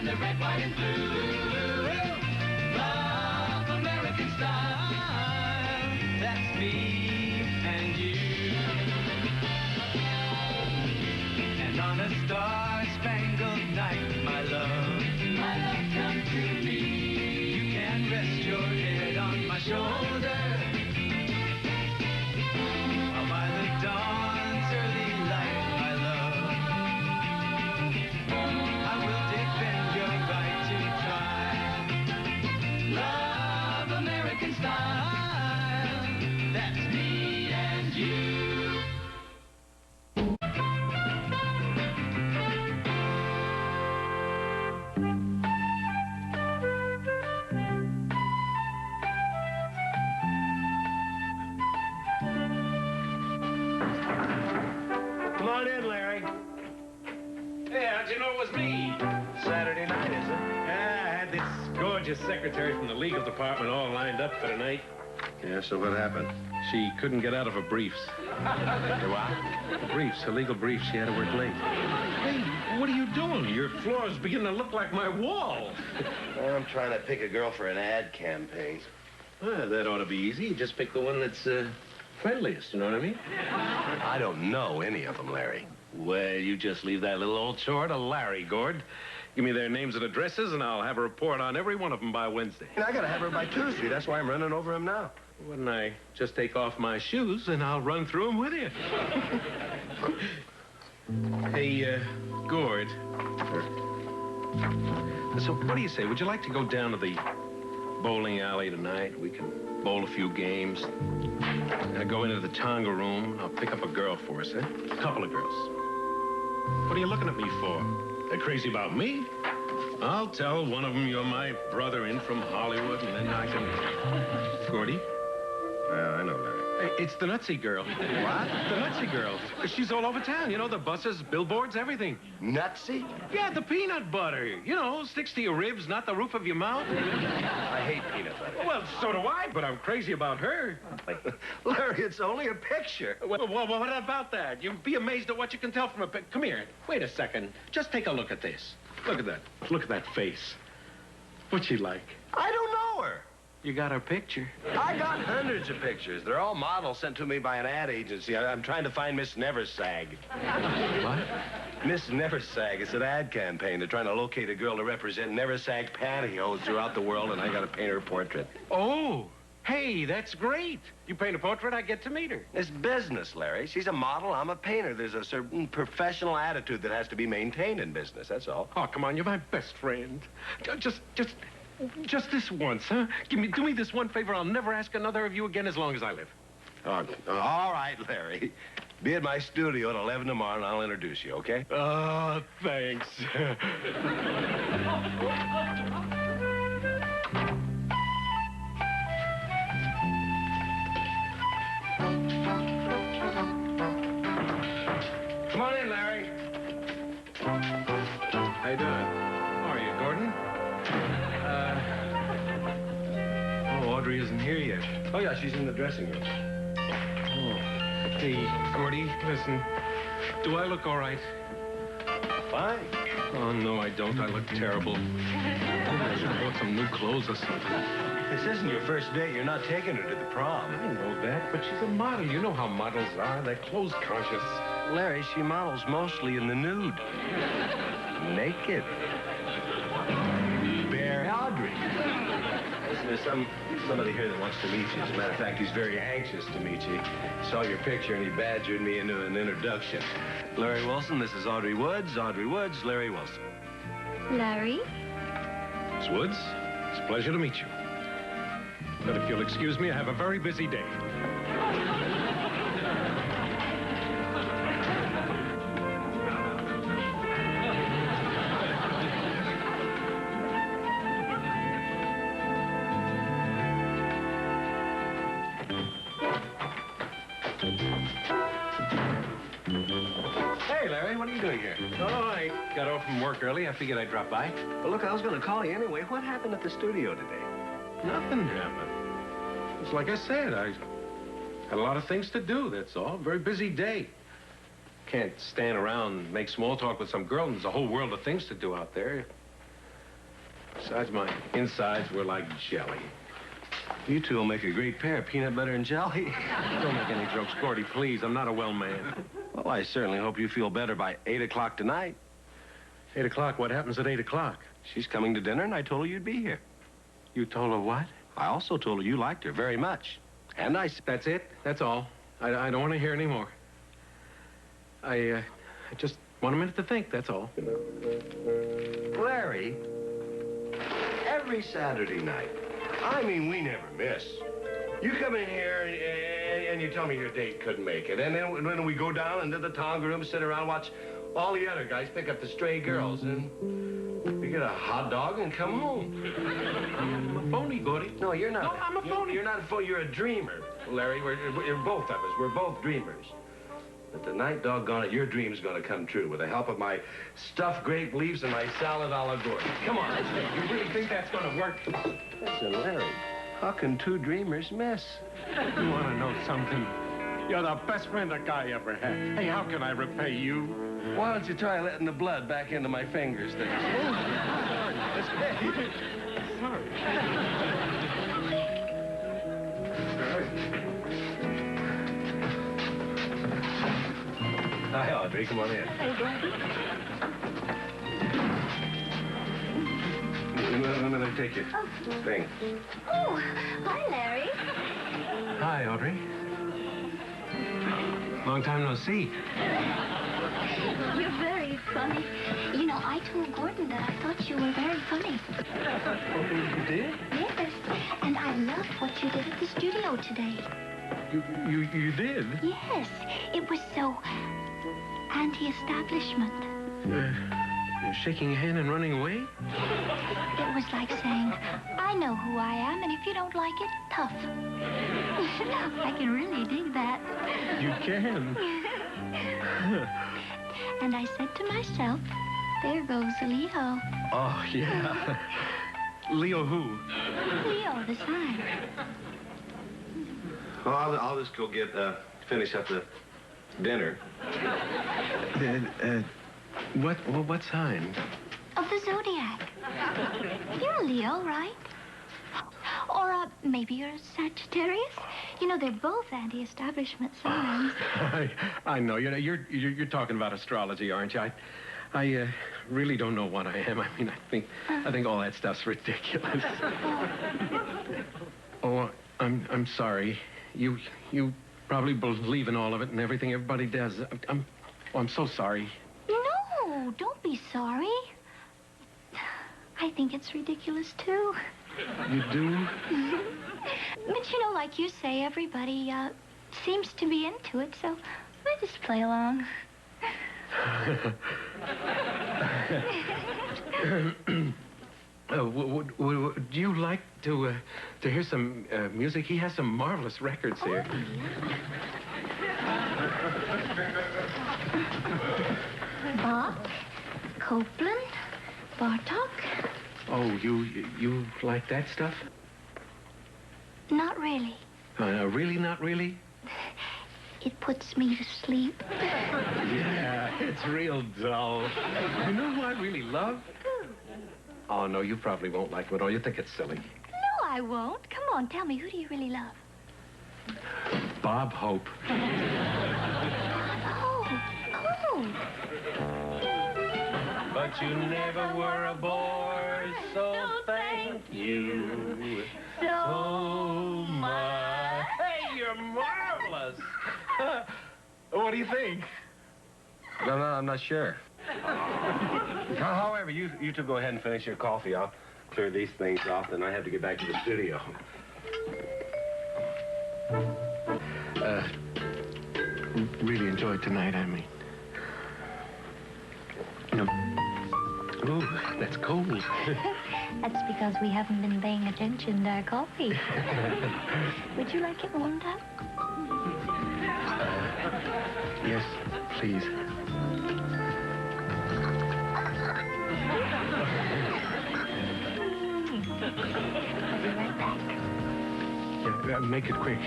and the red, white, and blue. Love American style, that's me and you. And on a star-spangled night, my love, come to me. You can rest your head on my shoulder. By the dawn's early light, my love, I will defend your right to try. Love American style, that's me and you. Come on in, Larry. Hey, how'd you know it was me? Saturday night, is it? Yeah, I had this gorgeous secretary from the legal department all lined up for tonight. Yeah, so what happened? She couldn't get out of her briefs. Her what? Her briefs, her legal briefs. She had to work late. Hey, what are you doing? Your floor's beginning to look like my wall. I'm trying to pick a girl for an ad campaign. Well, that ought to be easy. You just pick the one that's friendliest, you know what I mean? I don't know any of them, Larry. Well, you just leave that little old chore to Larry, Gord. Give me their names and addresses, and I'll have a report on every one of them by Wednesday. And I gotta have her by Tuesday. That's why I'm running over them now. Wouldn't I just take off my shoes, and I'll run through them with you? Hey, Gord. So, what do you say? Would you like to go down to the bowling alley tonight? We can bowl a few games. And go into the Tonga room. I'll pick up a girl for us, eh? A couple of girls. What are you looking at me for? They're crazy about me? I'll tell one of them you're my brother in from Hollywood, and then I can... Gordy? Well, I know, Larry. Hey, it's the Nutsy girl. What? The Nutsy girl. She's all over town. You know, the buses, billboards, everything. Nutsy? Yeah, the peanut butter. You know, sticks to your ribs, not the roof of your mouth. I hate peanut butter. Well, so do I, but I'm crazy about her. Larry, it's only a picture. Well, what about that? You'd be amazed at what you can tell from a pic. Come here. Wait a second. Just take a look at this. Look at that. Look at that face. What's she like? I don't know her. You got her picture. I got hundreds of pictures. They're all models sent to me by an ad agency. I'm trying to find Miss Neversag. What? Miss Neversag. It's an ad campaign. They're trying to locate a girl to represent Neversag pantyhose throughout the world, and I got to paint her portrait. Oh, hey, that's great. You paint a portrait, I get to meet her. It's business, Larry. She's a model, I'm a painter. There's a certain professional attitude that has to be maintained in business, that's all. Oh, come on, you're my best friend. Just this once, huh? Do me this one favor. I'll never ask another of you again as long as I live. All right, Larry. Be at my studio at 11 tomorrow, and I'll introduce you, okay? Oh, thanks. Come on in, Larry. How you doing? How are you, Gordon? Audrey isn't here yet. Oh, yeah, she's in the dressing room. Oh. Hey, Gordy, listen. Do I look all right? Fine. Oh, no, I don't. I look terrible. I should have bought some new clothes or something. This isn't your first date. You're not taking her to the prom. I know that, but she's a model. You know how models are. They're clothes conscious. Larry, she models mostly in the nude. Naked. Bare Audrey. Listen, there's somebody here that wants to meet you. As a matter of fact, he's very anxious to meet you. He saw your picture and he badgered me into an introduction. Larry Wilson, this is Audrey Woods. Audrey Woods, Larry Wilson. Larry? Miss Woods, it's a pleasure to meet you. But if you'll excuse me, I have a very busy day. Hey, Larry, what are you doing here? Oh, I got off from work early. I figured I'd drop by. Well, look, I was going to call you anyway. What happened at the studio today? Nothing happened. It's like I said, I had a lot of things to do, that's all. Very busy day. Can't stand around and make small talk with some girl, and there's a whole world of things to do out there. Besides, my insides were like jelly. You two will make a great pair, peanut butter and jelly. Don't make any jokes, Gordy, please. I'm not a well man. Well, I certainly hope you feel better by 8 o'clock tonight. 8 o'clock? What happens at 8 o'clock? She's coming to dinner, and I told her you'd be here. You told her what? I also told her you liked her very much. And That's it? That's all. I don't want to hear any more. I just want a minute to think, that's all. Larry, every Saturday night, I mean, we never miss. You come in here and you tell me your date couldn't make it. And then when we go down into the tongue room, sit around, watch all the other guys pick up the stray girls, and we get a hot dog and come home. I'm a phony, Gordy. No, you're not. No, I'm a phony. You're not a phony. You're a dreamer, Larry. We're both of us. We're both dreamers. But tonight, doggone it, your dream's gonna come true with the help of my stuffed grape leaves and my salad a la Gordon. Come on, let's go. You really think that's gonna work? Listen, Larry, how can two dreamers miss? You want to know something? You're the best friend a guy ever had. Hey, how can I repay you? Why don't you try letting the blood back into my fingers then? Oh, sorry. Hi, Audrey. Come on in. Let me take your thing. Oh, hi, Larry. Hi, Audrey. Long time no see. You're very funny. You know, I told Gordon that I thought you were very funny. Oh, you did? Yes, and I loved what you did at the studio today. You did? Yes, it was so anti-establishment. Shaking a hand and running away? It was like saying, I know who I am, and if you don't like it, tough. I can really dig that. You can. And I said to myself, there goes Leo. Oh, yeah. Leo who? Leo, the sign. Well, I'll just go finish up the dinner. What sign? Of the zodiac. You're a Leo, right? Or maybe you're a Sagittarius? You know, they're both anti-establishment signs. I know. You know, you're talking about astrology, aren't you? I really don't know what I am. I mean, I think all that stuff's ridiculous. Oh, I'm sorry. You probably believe in all of it and everything everybody does. I'm so sorry. No, don't be sorry. I think it's ridiculous, too. You do? But, you know, like you say, everybody seems to be into it, so I just play along. Would you like to hear some music? He has some marvelous records here. Bach, Copland, Bartok. Oh, you like that stuff? Not really. Really, not really? It puts me to sleep. Yeah, it's real dull. You know who I really love? Oh, no, you probably won't like it at all. You think it's silly. No, I won't. Come on, tell me, who do you really love? Bob Hope. Oh. But you never were a boy, so thank you so much. Hey, you're marvelous. What do you think? No, I'm not sure. However, you two go ahead and finish your coffee. I'll clear these things off, then I have to get back to the studio. Really enjoyed tonight, I mean. Ooh, that's cold. That's because we haven't been paying attention to our coffee. Would you like it warmed up? Yes, please. I'll be right back. Yeah, make it quick.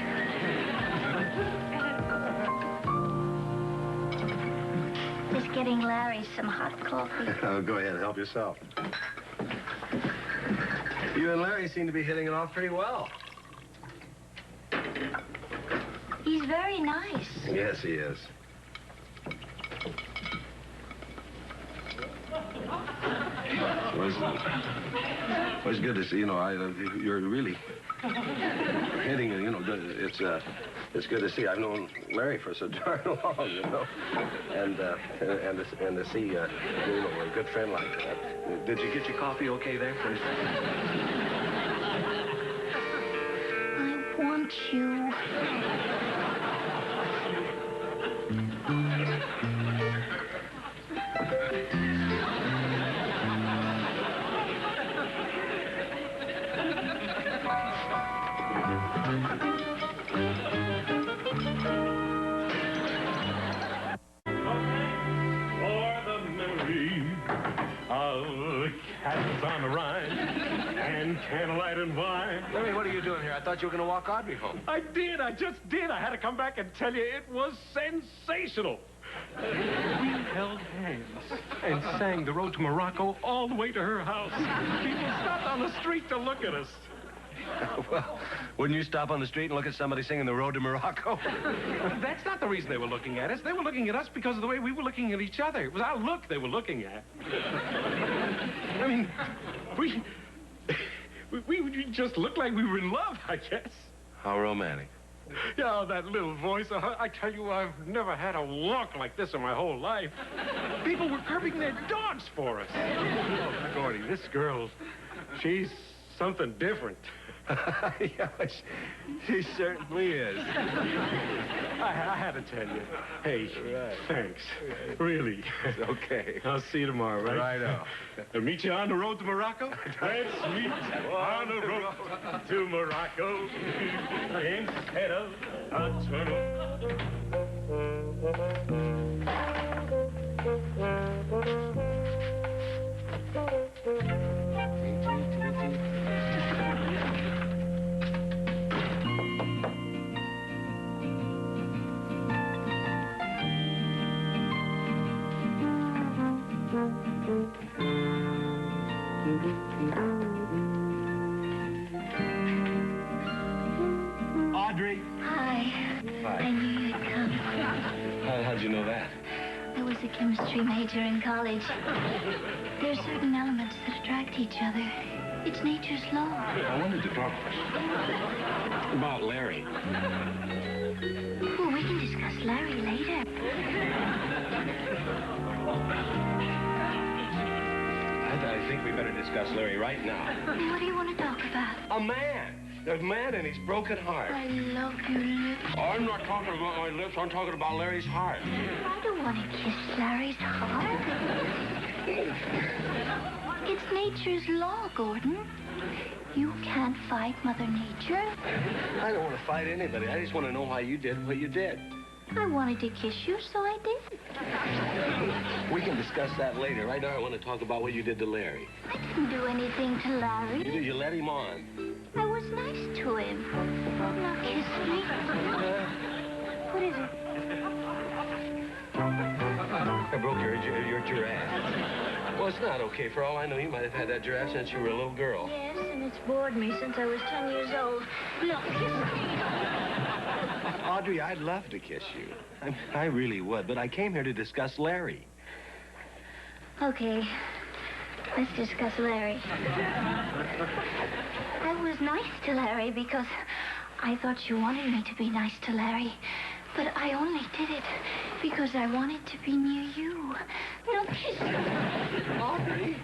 Just getting Larry some hot coffee. Go ahead, help yourself. You and Larry seem to be hitting it off pretty well. He's very nice. Yes, he is. It was good to see, you're really hitting it, it's good to see. I've known Larry for so darn long, and to see, a good friend like that. Did you get your coffee okay there, please? I want you. Cats on the Rhine and candlelight and wine. Larry, what are you doing here? I thought you were going to walk Audrey home. I just did. I had to come back and tell you it was sensational. We held hands and sang The Road to Morocco all the way to her house. People stopped on the street to look at us. Well, wouldn't you stop on the street and look at somebody singing The Road to Morocco? That's not the reason they were looking at us. They were looking at us because of the way we were looking at each other. It was our look they were looking at. I mean, we just looked like we were in love, I guess. How romantic. Yeah, that little voice of her. I tell you, I've never had a walk like this in my whole life. People were curbing their dogs for us. Oh, Gordy, this girl, she's something different. Yeah, she certainly is. I had to tell you. Hey, right. Thanks. Really. Okay. I'll see you tomorrow, right? Righto. I'll meet you on the road to Morocco. Let's meet on the road to Morocco instead of a tunnel. Audrey. Hi. Hi. I knew you'd come. How'd you know that? I was a chemistry major in college. There are certain elements that attract each other. It's nature's law. I wanted to talk about Larry. Well, we can discuss Larry later. I think we better discuss Larry right now. What do you want to talk about? A man. A man and his broken heart. I love your lips. I'm not talking about my lips. I'm talking about Larry's heart. I don't want to kiss Larry's heart. It's nature's law, Gordon. You can't fight Mother Nature. I don't want to fight anybody. I just want to know why you did what you did. I wanted to kiss you, so I did. We can discuss that later. Right now, I want to talk about what you did to Larry. I didn't do anything to Larry. You let him on. I was nice to him. Now kiss me. What is it? I broke your giraffe. Well, it's not okay. For all I know, you might have had that giraffe since you were a little girl. Yes, and it's bored me since I was 10 years old. Now kiss me. Audrey, I'd love to kiss you. I really would, but I came here to discuss Larry. Okay. Let's discuss Larry. I was nice to Larry because I thought you wanted me to be nice to Larry. But I only did it because I wanted to be near you. Now kiss me. Audrey.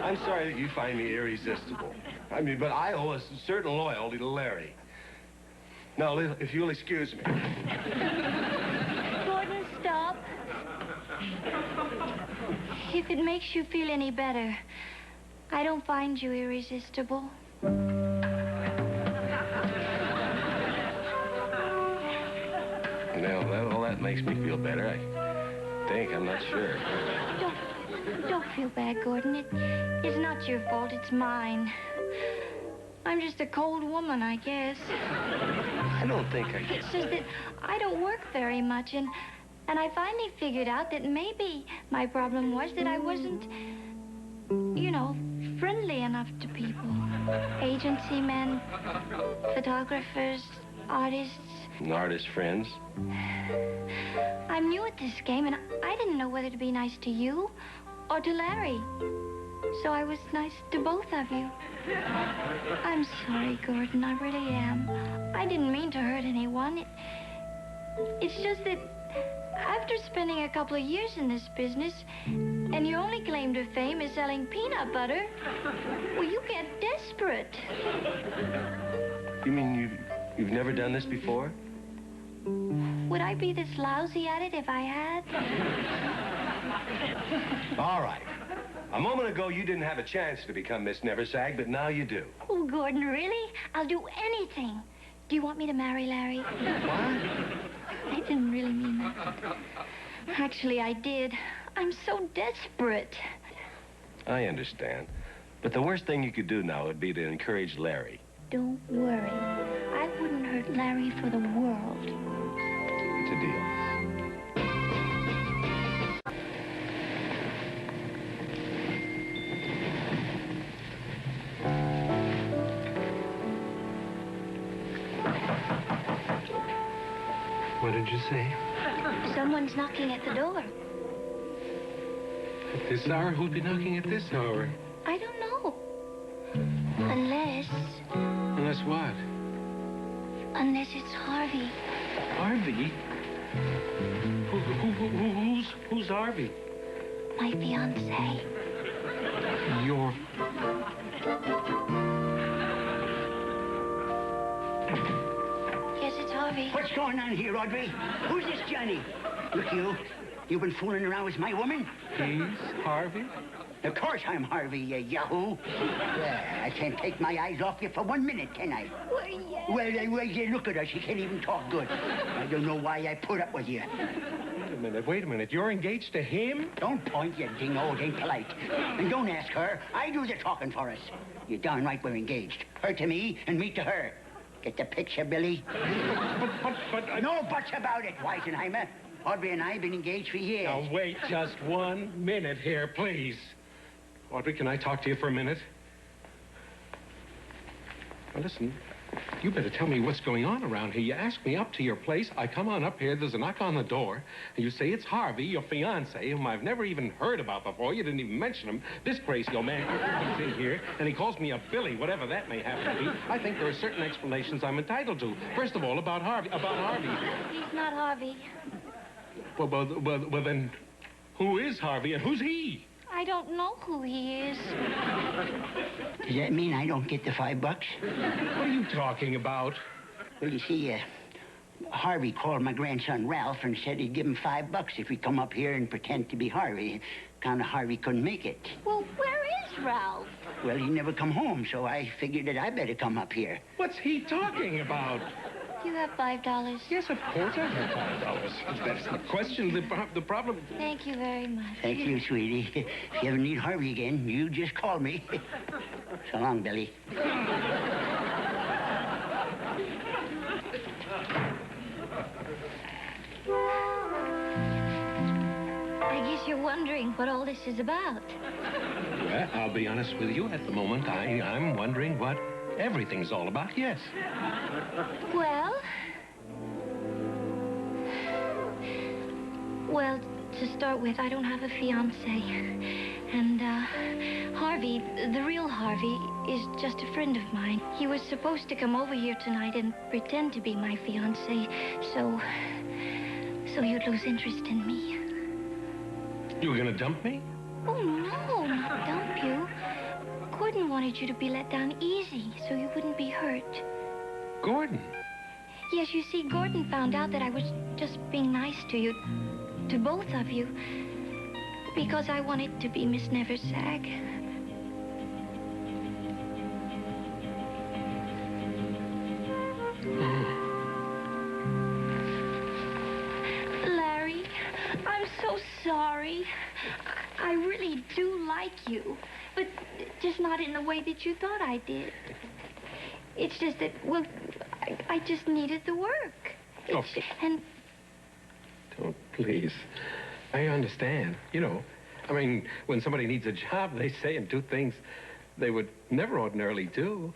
I'm sorry that you find me irresistible. I mean, but I owe a certain loyalty to Larry. Now, if you'll excuse me. Gordon, stop. If it makes you feel any better, I don't find you irresistible. Well, that makes me feel better. I think. I'm not sure. Don't feel bad, Gordon. It's not your fault. It's mine. I'm just a cold woman, I guess. I don't think I can. It's just that I don't work very much, and I finally figured out that maybe my problem was that I wasn't, friendly enough to people. Agency men, photographers, artists. And artist friends. I'm new at this game, and I didn't know whether to be nice to you or to Larry. So I was nice to both of you. I'm sorry, Gordon. I really am. I didn't mean to hurt anyone. It's just that after spending a couple of years in this business, and your only claim to fame is selling peanut butter, well, you get desperate. You mean you've never done this before? Would I be this lousy at it if I had? All right. A moment ago, you didn't have a chance to become Miss Neversag, but now you do. Oh, Gordon, really? I'll do anything. Do you want me to marry Larry? What? I didn't really mean that. Actually, I did. I'm so desperate. I understand. But the worst thing you could do now would be to encourage Larry. Don't worry. I wouldn't hurt Larry for the world. It's a deal. What did you say? Someone's knocking at the door. At this hour? Who'd be knocking at this hour? I don't know. Unless What? Unless it's Harvey. Harvey? Who's Harvey? My fiancé. Your... Yes, it's Harvey. What's going on here, Audrey? Who's this Johnny? Look, you've been fooling around with my woman? He's Harvey? Of course I'm Harvey, you yahoo. I can't take my eyes off you for 1 minute, can I? Well, yes. Well, look at her. She can't even talk good. I don't know why I put up with you. Wait a minute. You're engaged to him? Don't point, you dingo. It ain't polite. And don't ask her. I do the talking for us. You're darn right we're engaged. Her to me and me to her. Get the picture, Billy? But... No buts about it, Weisenheimer. Audrey and I have been engaged for years. Now, wait just 1 minute here, please. Audrey, can I talk to you for a minute? Now, listen, you better tell me what's going on around here. You ask me up to your place. I come on up here. There's a knock on the door. And you say it's Harvey, your fiancé, whom I've never even heard about before. You didn't even mention him. This crazy old man comes in here, and he calls me a Billy, whatever that may happen to be. I think there are certain explanations I'm entitled to. First of all, about Harvey. He's not Harvey. Well, then, who is Harvey, and who's he? I don't know who he is. Does that mean I don't get the $5? What are you talking about? Well, you see, Harvey called my grandson Ralph and said he'd give him $5 if he'd come up here and pretend to be Harvey. Kind of Harvey couldn't make it. Well, where is Ralph? Well, he never come home, so I figured that I better come up here. What's he talking about? You have $5. Yes, of course I have $5. That's the question. The problem... Thank you very much. Thank you, sweetie. If you ever need Harvey again, you just call me. So long, Billy. I guess you're wondering what all this is about. Well, I'll be honest with you. At the moment, I'm wondering what everything's all about, yes. Well, to start with, I don't have a fiancé. And, Harvey, the real Harvey, is just a friend of mine. He was supposed to come over here tonight and pretend to be my fiancé, so you'd lose interest in me. You were gonna dump me? Oh, no, not dump you. Gordon wanted you to be let down easy so you wouldn't be hurt. Gordon? Yes, you see, Gordon found out that I was just being nice to you, to both of you, because I wanted to be Miss Neversag. Larry, I'm so sorry. I really do like you, but just not in the way that you thought I did. It's just that, well, I just needed the work. Oh. And... Don't, please. I understand. You know, I mean, when somebody needs a job, they say and do things they would never ordinarily do.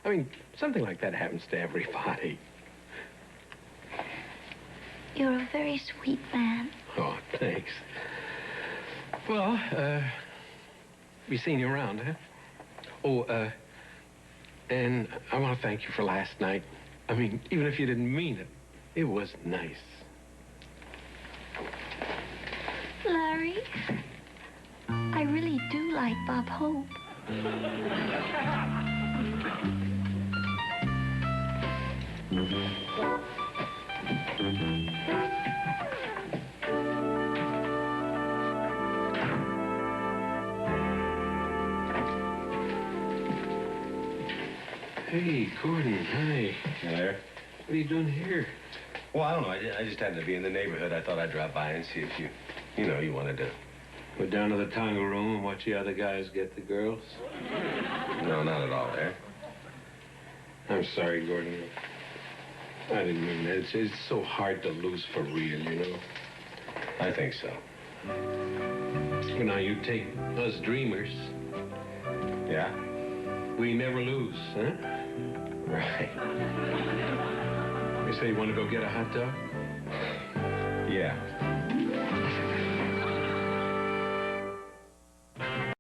I mean, something like that happens to everybody. You're a very sweet man. Oh, thanks. Well, be seeing you around, huh? Oh, and I want to thank you for last night. I mean, even if you didn't mean it, it was nice. Larry, I really do like Bob Hope. Hey, Gordon, hi. Hey there. What are you doing here? Well, I don't know. I just happened to be in the neighborhood. I thought I'd drop by and see if you wanted to. Go down to the Tonga room and watch the other guys get the girls? No, not at all, eh? I'm sorry, Gordon. I didn't mean that. It's so hard to lose for real, you know? I think so. Well, now, you take us dreamers. Yeah? We never lose, huh? Right. You say you want to go get a hot dog? Yeah.